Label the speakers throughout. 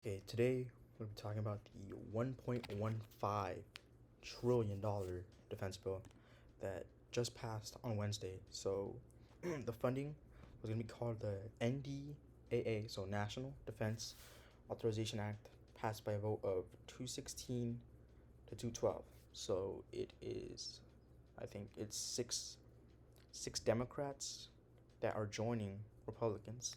Speaker 1: Okay, today we're going to be talking about the $1.15 trillion defense bill that just passed on Wednesday. So, the funding was going to be called the NDAA, so National Defense Authorization Act, passed by a vote of 216 to 212. So, it is, I think it's six Democrats that are joining Republicans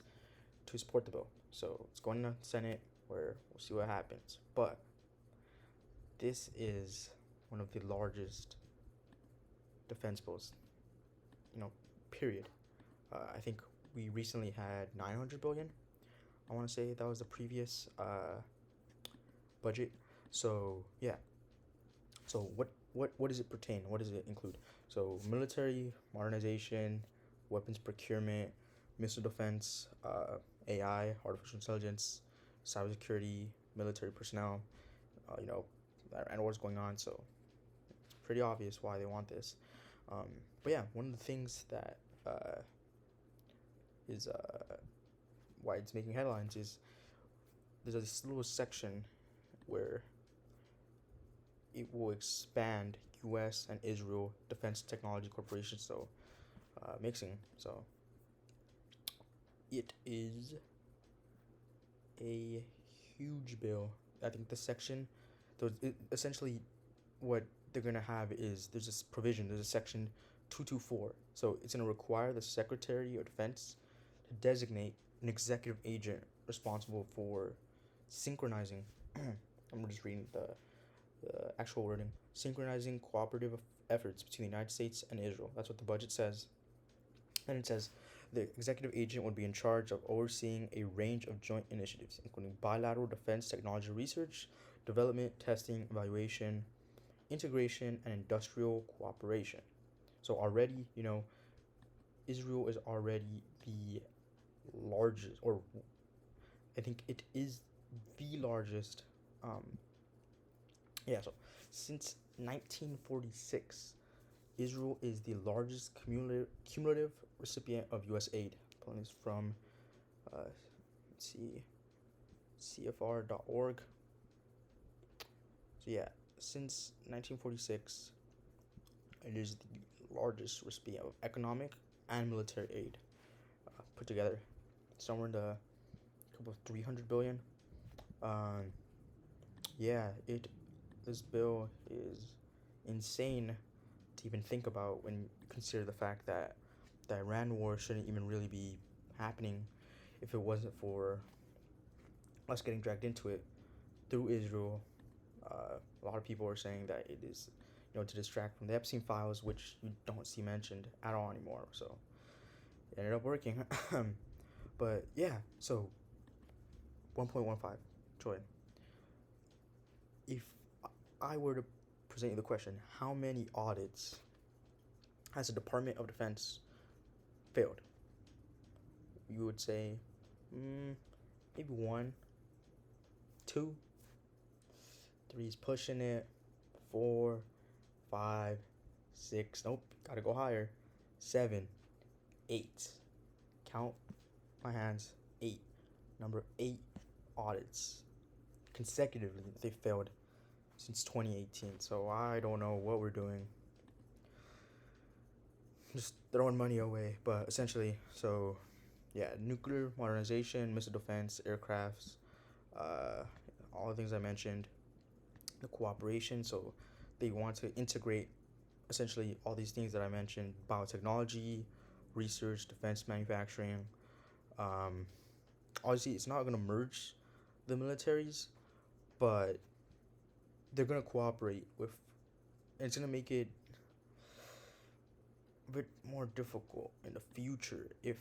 Speaker 1: to support the bill. So, it's going to Senate where we'll see what happens. But this is one of the largest defense bills, you know, period. I think we recently had 900 billion. I want to say that was the previous budget. So yeah. So what does it pertain? What does it include? So military modernization, weapons procurement, missile defense, AI, artificial intelligence, cybersecurity, military personnel, you know, and what's going on. So it's pretty obvious why they want this. But yeah, one of the things that is why it's making headlines is there's this little section where it will expand U.S. and Israel Defense Technology Corporation. So mixing. So it is a huge bill. I think the section, essentially, what they're gonna have is there's this provision. There's a section 224. So it's gonna require the Secretary of Defense to designate an executive agent responsible for synchronizing. I'm just reading the actual wording. Synchronizing cooperative efforts between the United States and Israel. That's what the budget says. And it says the executive agent would be in charge of overseeing a range of joint initiatives, including bilateral defense technology research, development, testing, evaluation, integration, and industrial cooperation. So already, Israel is already the largest, or I think it is the largest. Um, so since 1946, Israel is the largest cumulative recipient of U.S. aid. Pulling this from, let's see, CFR.org. So yeah, since 1946, it is the largest recipient of economic and military aid put together, somewhere in the couple of 300 billion. Um, yeah, this bill is insane to even think about when you consider the fact that the Iran war shouldn't even really be happening if it wasn't for us getting dragged into it through Israel. A lot of people are saying that it is, to distract from the Epstein files, which you don't see mentioned at all anymore. So it ended up working. But yeah, so 1.15 trillion. If I were to present you the question, how many audits has the Department of Defense failed? You would say maybe one, two, three's pushing it, four, five, six. Nope, gotta go higher. 7, 8. Count my hands. 8. Number 8 audits consecutively they failed since 2018. So I don't know what we're doing. Just throwing money away. But essentially, so yeah, nuclear modernization, missile defense, aircrafts, all the things I mentioned, the cooperation. So they want to integrate essentially all these things that I mentioned: biotechnology, research, defense manufacturing. Um, Obviously, it's not going to merge the militaries, but they're going to cooperate with, and it's going to make it a bit more difficult in the future if,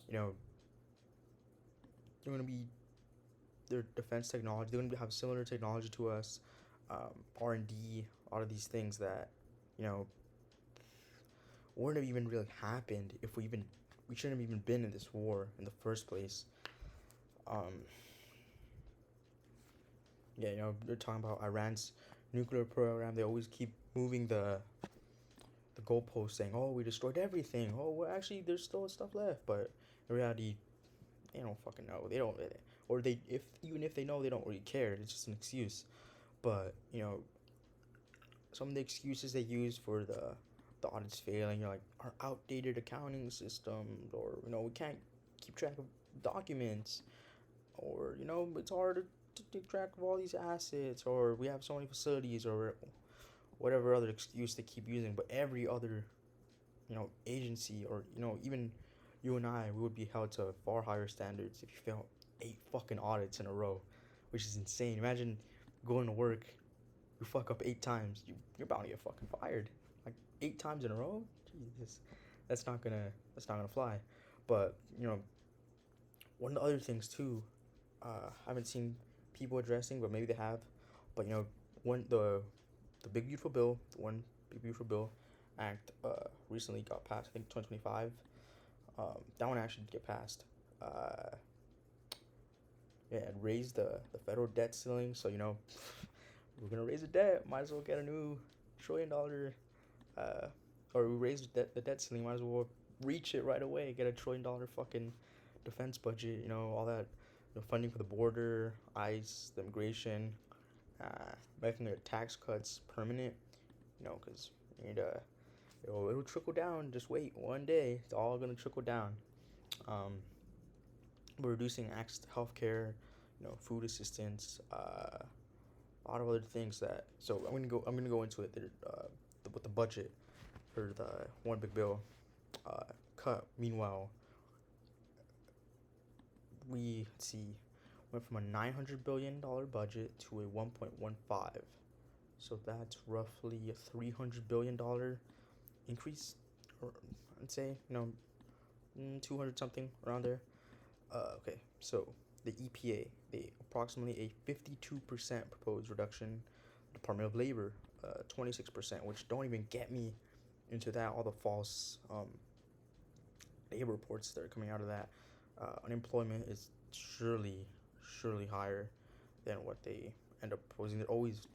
Speaker 1: they're going to be their defense technology. They're going to have similar technology to us, R&D, a lot of these things that, wouldn't have even really happened if we shouldn't have even been in this war in the first place. Um, yeah, they're talking about Iran's nuclear program. They always keep moving the goalpost, saying, "Oh, we destroyed everything. Oh, well, actually, there's still stuff left." But in reality, they don't fucking know. They don't, or they if even if they know, they don't really care. It's just an excuse. But some of the excuses they use for the audits failing, like our outdated accounting systems, or we can't keep track of documents, or it's hard to keep track of all these assets, or we have so many facilities, or whatever other excuse they keep using. But every other agency, or even you and I, we would be held to far higher standards if you fail 8 fucking audits in a row, which is insane. Imagine going to work, you fuck up 8 times, you're bound to get fucking fired. Like 8 times in a row, Jesus, that's not gonna fly. But one of the other things too, I haven't seen people addressing, but maybe they have. But one the big beautiful bill, the one big beautiful bill act recently got passed. I think 2025. That one actually did get passed. Yeah, it raised the federal debt ceiling. So we're gonna raise the debt. Might as well get a new $1 trillion. Or we raised the debt ceiling. Might as well reach it right away. Get a $1 trillion fucking defense budget. All that. Funding for the border, ICE, the immigration, making their tax cuts permanent. Because you need it'll trickle down. Just wait one day. It's all gonna trickle down. We're reducing access to healthcare, food assistance, a lot of other things that. So I'm gonna go into it. With the budget for the one big bill cut. Meanwhile, we went from a $900 billion budget to a 1.15. So that's roughly a $300 billion increase, or I'd say 200 something around there. Okay, so the EPA, they approximately a 52% proposed reduction. Department of Labor, 26%, which don't even get me into that, all the false labor reports that are coming out of that. Unemployment is surely higher than what they end up proposing. They're always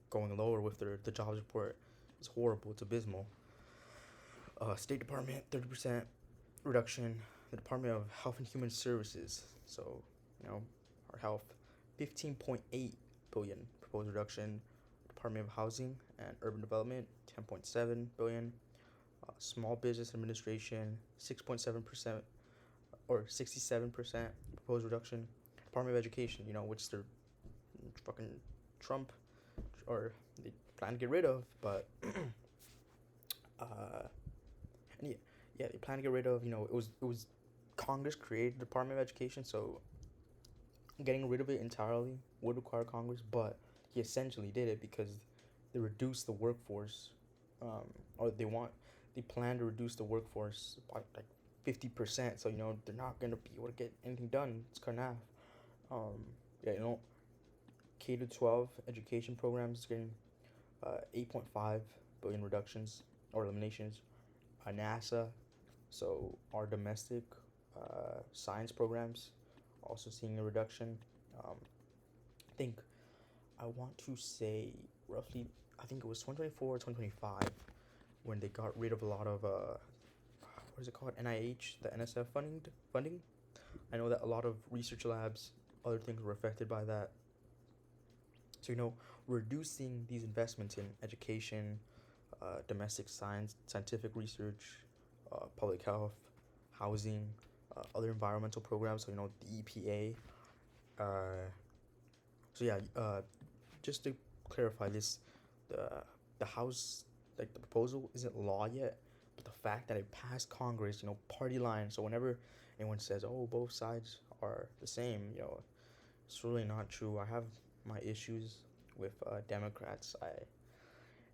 Speaker 1: going lower with the jobs report. It's horrible. It's abysmal. State Department, 30% reduction. The Department of Health and Human Services, so our health, 15.8 billion proposed reduction. Department of Housing and Urban Development, 10.7 billion. Small Business Administration, 6.7%, or 67% proposed reduction. Department of Education, which they're fucking Trump, or they plan to get rid of, but and yeah, they plan to get rid of. It was Congress created the Department of Education, so getting rid of it entirely would require Congress, but he essentially did it because they reduced the workforce, or they plan to reduce the workforce by like 50%. So they're not gonna be able to get anything done. It's cut in half. Yeah, K to 12 education programs getting 8.5 billion reductions or eliminations. NASA, so our domestic science programs, also seeing a reduction. I think I want to say roughly, I think it was 2024 or 2025 when they got rid of a lot of what is it called, NIH, the NSF funding. I know that a lot of research labs, other things were affected by that. So reducing these investments in education, domestic science, scientific research, public health, housing, other environmental programs. So the EPA. So yeah, just to clarify this, the House, like the proposal isn't law yet, but the fact that it passed Congress, party line. So whenever anyone says, "Oh, both sides are the same," it's really not true. I have my issues with Democrats.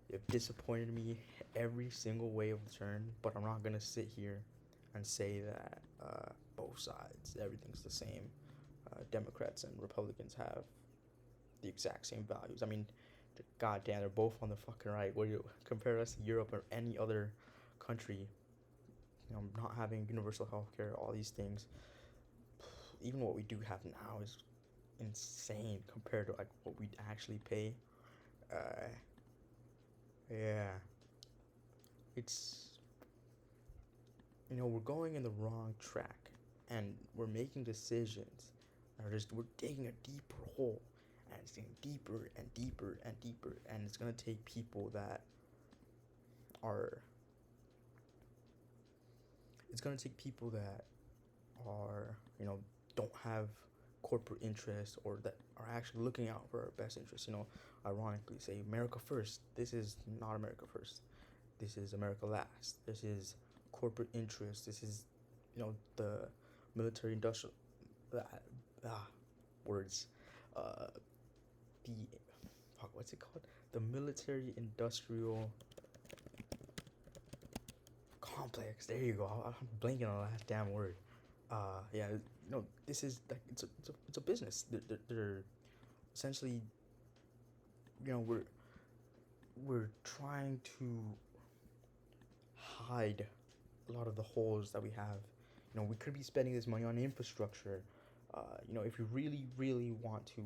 Speaker 1: They've disappointed me every single way of the turn, but I'm not gonna sit here and say that both sides, everything's the same. Democrats and Republicans have the exact same values. I mean, goddamn, they're both on the fucking right. What do you compare us to Europe or any other country? Not having universal healthcare, all these things. Even what we do have now is insane compared to like what we'd actually pay. Yeah, it's we're going in the wrong track. and we're making decisions. We're digging a deeper hole, and it's getting deeper and deeper and deeper, and it's gonna take people that are. It's gonna take people that are, don't have corporate interests, or that are actually looking out for our best interests. Ironically, say America first. This is not America first. This is America last. This is corporate interest. This is, the military industrial words. The fuck, what's it called? The military industrial complex. There you go. I'm blanking on the last damn word. Yeah, this is like it's a business. They're essentially, we're trying to hide a lot of the holes that we have. We could be spending this money on infrastructure. If you really, really want to,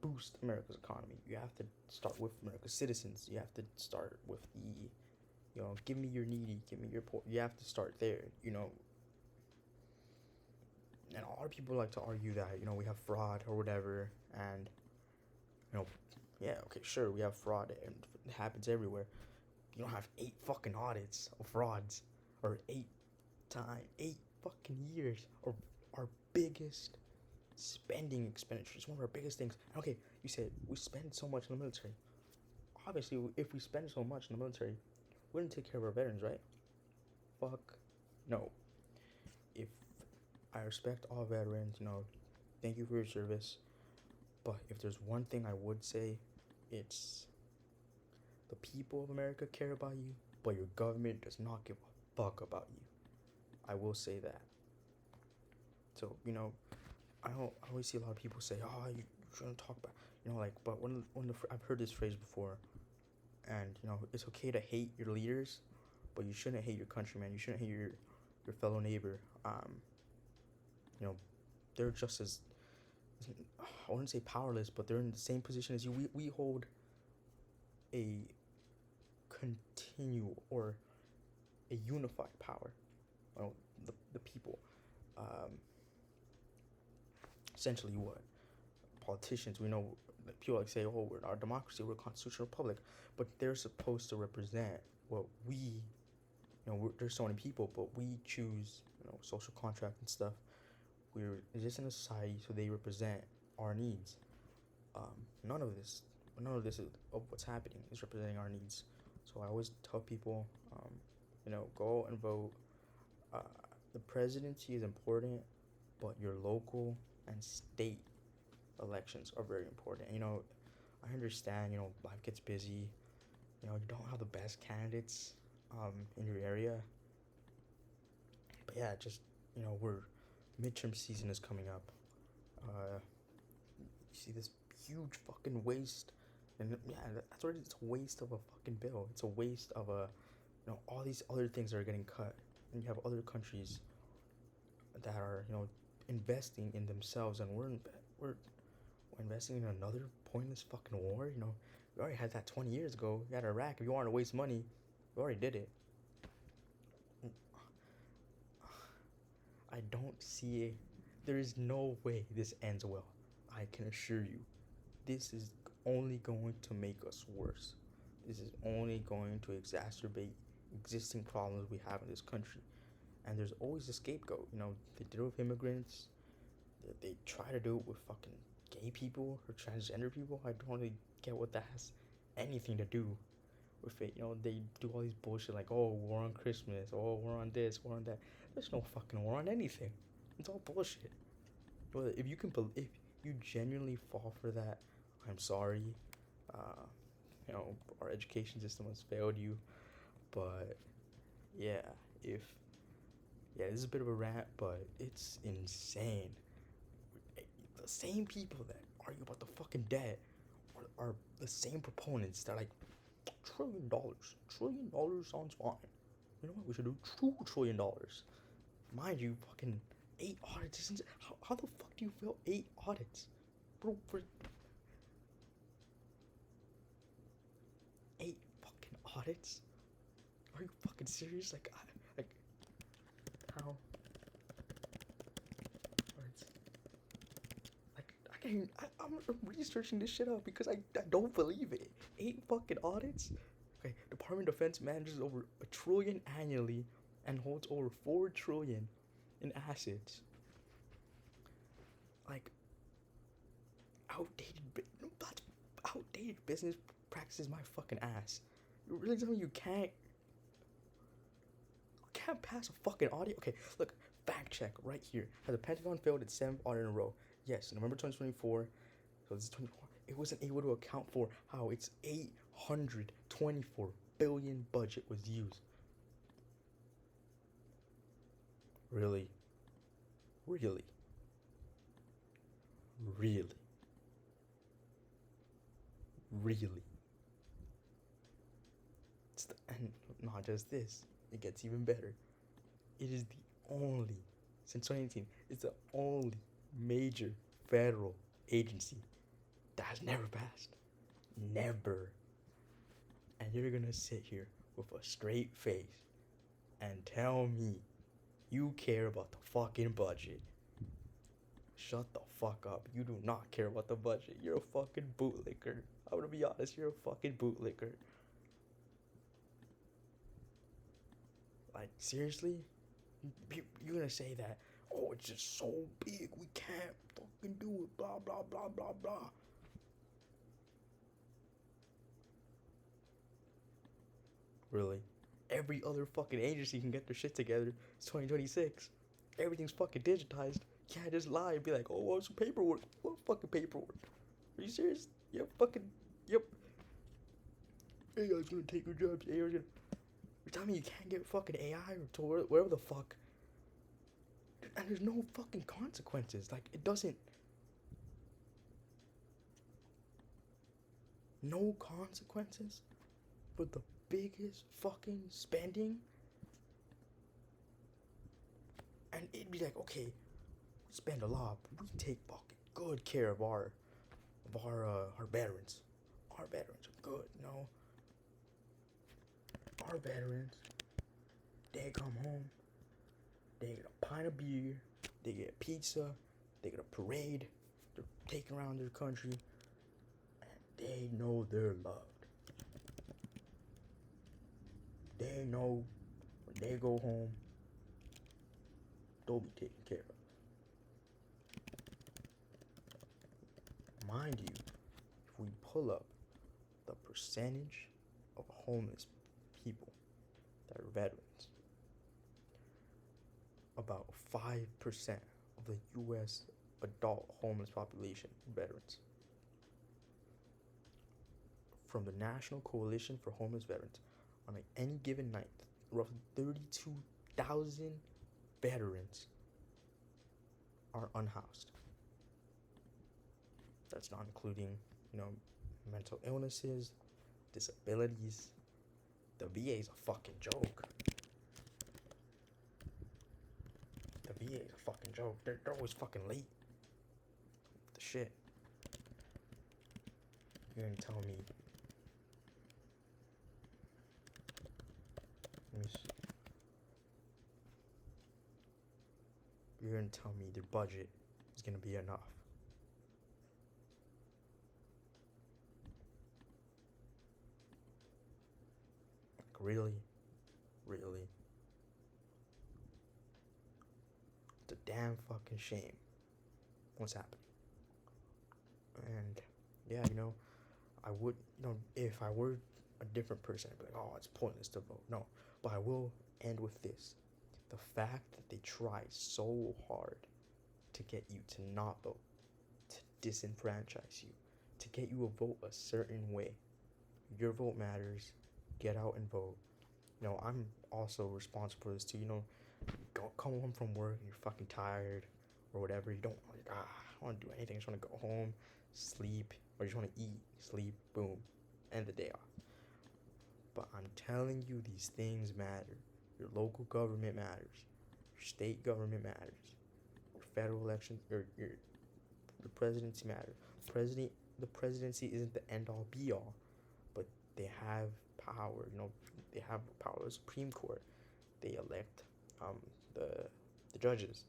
Speaker 1: boost America's economy, you have to start with America's citizens. You have to start with the, give me your needy, give me your poor. You have to start there. And a lot of people like to argue that we have fraud or whatever, and yeah, okay, sure, we have fraud, and it happens everywhere. You don't have 8 fucking audits of frauds, or 8 fucking years, or our biggest spending expenditures, one of our biggest things. Okay, you said we spend so much in the military. Obviously, if we spend so much in the military, we wouldn't take care of our veterans, right? Fuck no. If I respect all veterans, thank you for your service. But if there's one thing I would say, it's the people of America care about you, but your government does not give a fuck about you. I will say that. So, I always see a lot of people say, "Oh, you shouldn't talk about," but I've heard this phrase before, and it's okay to hate your leaders, but you shouldn't hate your countryman. You shouldn't hate your fellow neighbor. They're just as, I wouldn't say powerless, but they're in the same position as you. We hold a continual, or a unified power. The people. Essentially, what politicians, we know that people like say, "Oh, we're our democracy, we're a constitutional republic," but they're supposed to represent what we, there's so many people, but we choose, social contract and stuff. We're just in a society, so they represent our needs. None of this of what's happening is representing our needs. So I always tell people, go and vote. The presidency is important, but your local and state elections are very important. I understand, life gets busy. You don't have the best candidates in your area. But yeah, just, we're midterm season is coming up. You see this huge fucking waste, and yeah, that's what it is. It's a waste of a fucking bill. It's a waste of all these other things that are getting cut, and you have other countries that are, investing in themselves, and we're investing in another pointless fucking war. We already had that 20 years ago. We had Iraq. If you want to waste money, we already did it. I don't see it. There is no way this ends well. I can assure you. This is only going to make us worse. This is only going to exacerbate existing problems we have in this country. And there's always a scapegoat. They did it with immigrants. They try to do it with fucking gay people or transgender people. I don't really get what that has anything to do with it. They do all these bullshit like, "Oh, war on Christmas. Oh, war on this, war on that." There's no fucking war on anything. It's all bullshit. But if you genuinely fall for that, I'm sorry. Our education system has failed you. But yeah, this is a bit of a rant, but it's insane. The same people that argue about the fucking debt are the same proponents that are like, $1 trillion. $1 trillion sounds fine. You know what? We should do $2 trillion. Mind you, fucking 8 audits. How the fuck do you fail 8 audits? Bro, for 8 fucking audits? Are you fucking serious? Like how it's like I'm researching this shit out because I don't believe it. 8 fucking audits. Okay, Department of Defense manages over a trillion annually and holds over 4 trillion in assets. Like outdated, that's outdated business practices. My fucking ass. You really tell me you can't pass a fucking audit? Okay, look, fact check right here. Has the Pentagon failed its 7th audit in a row? Yes, November 2024. So this is 24. It wasn't able to account for how its 824 billion budget was used. Really? Really? Really? Really? And not just this, it gets even better. It is the only, since 2018, it's the only major federal agency that has never passed. Never. And you're gonna sit here with a straight face and tell me you care about the fucking budget. Shut the fuck up. You do not care about the budget. You're a fucking bootlicker. I'm gonna be honest, you're a fucking bootlicker. Like, seriously? You're gonna say that, oh, it's just so big, we can't fucking do it, blah, blah, blah, blah, blah. Really? Every other fucking agency can get their shit together. It's 2026. Everything's fucking digitized. You can't just lie and be like, oh, what's some paperwork? What fucking paperwork? Are you serious? Yep, fucking, yep. AI's gonna take your jobs. AI's gonna... You're telling me you can't get fucking AI or to wherever the fuck. And there's no fucking consequences. Like, it doesn't... No consequences for the biggest fucking spending? And it'd be like, okay, we spend a lot, but we take fucking good care of our veterans. Our veterans are good, you know? Our veterans, they come home, they get a pint of beer, they get pizza, they get a parade, they're taken around their country, and they know they're loved. They know when they go home, they'll be taken care of. Mind you, if we pull up the percentage of homeless people that are veterans, about 5% of the U.S. adult homeless population are veterans. From the National Coalition for Homeless Veterans, on any given night, roughly 32,000 veterans are unhoused. That's not including, mental illnesses, disabilities. The VA is a fucking joke. The VA is a fucking joke. They're always fucking late. The shit. You're gonna tell me. Let me see. You're gonna tell me their budget is gonna be enough. Like, really? Really? It's a damn fucking shame what's happening. And yeah, I would, if I were a different person, I'd be like, oh, it's pointless to vote. No, but I will end with this. The fact that they tried so hard to get you to not vote, to disenfranchise you, to get you to vote a certain way. Your vote matters. Get out and vote. I'm also responsible for this too. Don't come home from work and you're fucking tired or whatever. You don't I don't want to do anything. I just want to go home, sleep, or you just want to eat, sleep, boom, end the day off. But I'm telling you, these things matter. Your local government matters. Your state government matters. Your federal elections, the presidency matters. The presidency isn't the end all be all, but they have power. They have power. The Supreme Court, they elect the judges.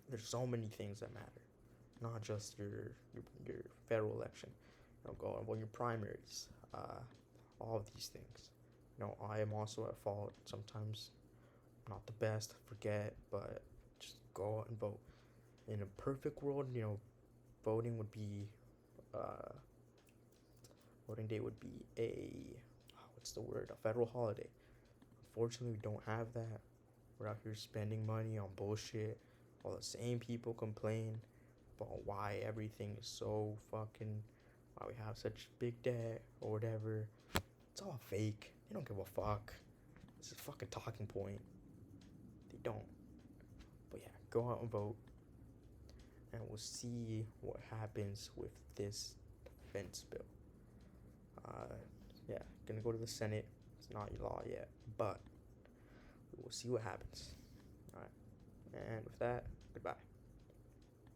Speaker 1: There's so many things that matter, not just your federal election. Go well, your primaries, all of these things. I am also at fault sometimes. Not the best, forget, but just go out and vote. In a perfect world, voting would be, uh, voting day would be what's the word? A federal holiday. Unfortunately, we don't have that. We're out here spending money on bullshit. All the same people complain about why everything is so fucking, why we have such big debt or whatever. It's all fake. They don't give a fuck. It's a fucking talking point. They don't. But yeah, go out and vote. And we'll see what happens with this defense bill. Yeah, gonna go to the Senate. It's not law yet, but we will see what happens. Alright. And with that, goodbye.